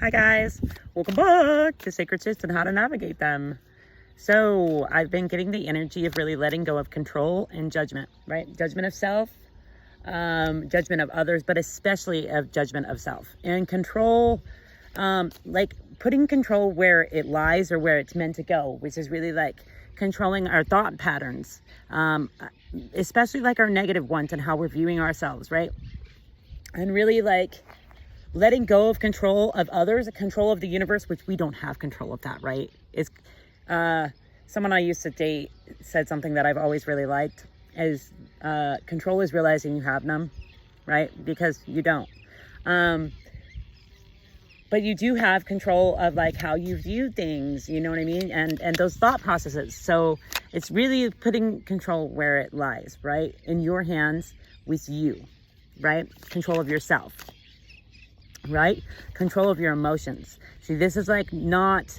Hi guys, welcome back to Sacred Shifts and how to navigate them. So I've been getting the energy of really letting go of control and judgment, right? Judgment of self, judgment of others, but especially of judgment of self. And control, like putting control where it lies or where it's meant to go, which is really like controlling our thought patterns, especially like our negative ones and how we're viewing ourselves, right? And really like letting go of control of others, control of the universe, which we don't have control of that, right? Is someone I used to date said something that I've always really liked is control is realizing you have none, right? Because you don't. But you do have control of like how you view things, you know what I mean? And those thought processes. So it's really putting control where it lies, right? In your hands with you, right? Control of yourself. Right? Control of your emotions. See, this is like not,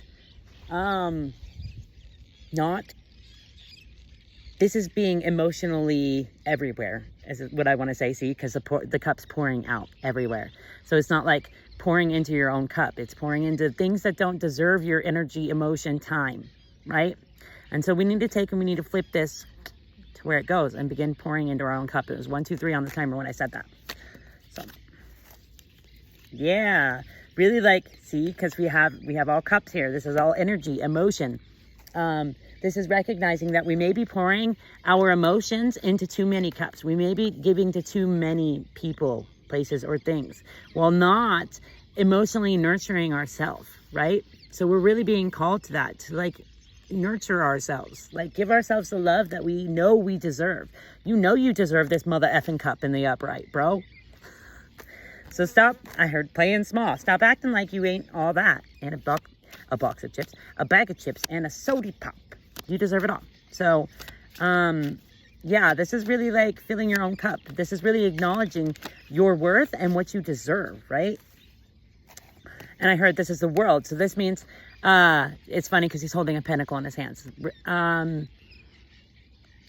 this is being emotionally everywhere, is what I want to say, see, because the cup's pouring out everywhere. So it's not like pouring into your own cup. It's pouring into things that don't deserve your energy, emotion, time, right? And so we need to take and we need to flip this to where it goes and begin pouring into our own cup. It was 1, 2, 3 on the timer when I said that. So yeah, really like, see, because we have all cups here. This is all energy, emotion. This is recognizing that we may be pouring our emotions into too many cups. We may be giving to too many people, places, or things, while not emotionally nurturing ourselves, right? So we're really being called to that, to like nurture ourselves, like give ourselves the love that we know we deserve. You know you deserve this mother effing cup in the upright, bro. So stop, I heard playing small. Stop acting like you ain't all that. And a box of chips, a bag of chips, and a soda pop. You deserve it all. So, yeah, this is really like filling your own cup. This is really acknowledging your worth and what you deserve, right? And I heard this is the world. So this means, it's funny because he's holding a pentacle in his hands. A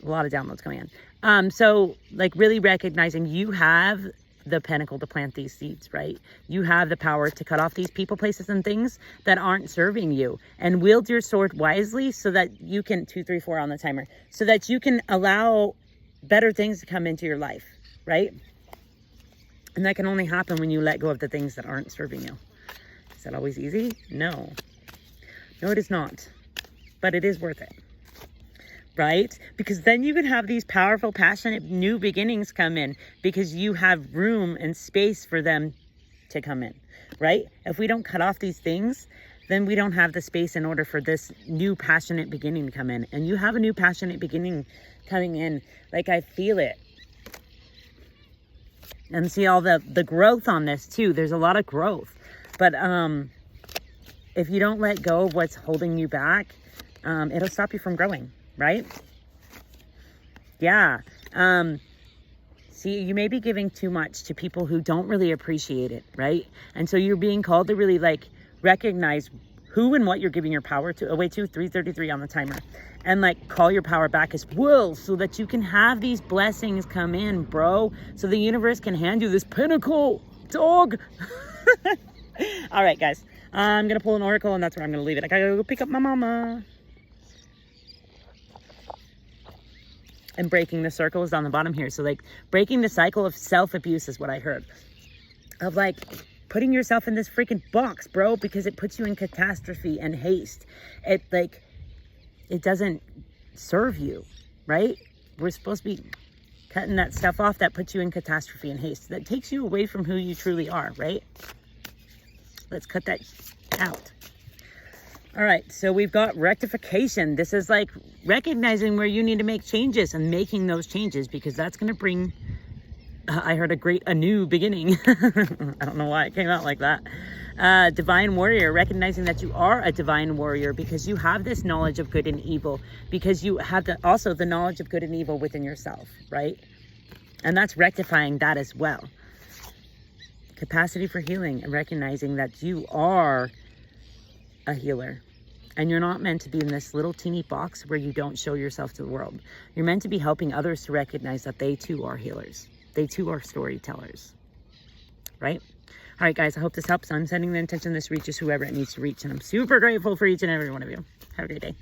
lot of downloads coming in. So like really recognizing you have the pentacle to plant these seeds, right? You have the power to cut off these people, places, and things that aren't serving you, and wield your sword wisely so that you can 2, 3, 4 on the timer, so that you can allow better things to come into your life, right? And that can only happen when you let go of the things that aren't serving you. Is that always easy? No, it is not, but it is worth it. Right? Because then you can have these powerful, passionate new beginnings come in because you have room and space for them to come in, right? If we don't cut off these things, then we don't have the space in order for this new passionate beginning to come in. And you have a new passionate beginning coming in. Like I feel it. And see all the growth on this too. There's a lot of growth. But if you don't let go of what's holding you back, it'll stop you from growing. Right? Yeah. See, you may be giving too much to people who don't really appreciate it, right? And so you're being called to really like recognize who and what you're giving your power to. Oh, wait, 3:33 on the timer. And like call your power back as well so that you can have these blessings come in, bro. So the universe can hand you this pinnacle, dog. All right, guys. I'm going to pull an oracle and that's where I'm going to leave it. I got to go pick up my mama. And breaking the circle is on the bottom here. So like breaking the cycle of self-abuse is what I heard. Of like putting yourself in this freaking box, bro, because it puts you in catastrophe and haste. It like, it doesn't serve you, right? We're supposed to be cutting that stuff off that puts you in catastrophe and haste. That takes you away from who you truly are, right? Let's cut that out. All right, so we've got rectification. This is like recognizing where you need to make changes and making those changes because that's going to bring, I heard a new beginning. I don't know why it came out like that. Divine warrior, recognizing that you are a divine warrior because you have this knowledge of good and evil, because you have also the knowledge of good and evil within yourself, right? And that's rectifying that as well. Capacity for healing and recognizing that you are a healer. And you're not meant to be in this little teeny box where you don't show yourself to the world. You're meant to be helping others to recognize that they too are healers. They too are storytellers, right? All right, guys, I hope this helps. I'm sending the intention this reaches whoever it needs to reach, and I'm super grateful for each and every one of you. Have a great day.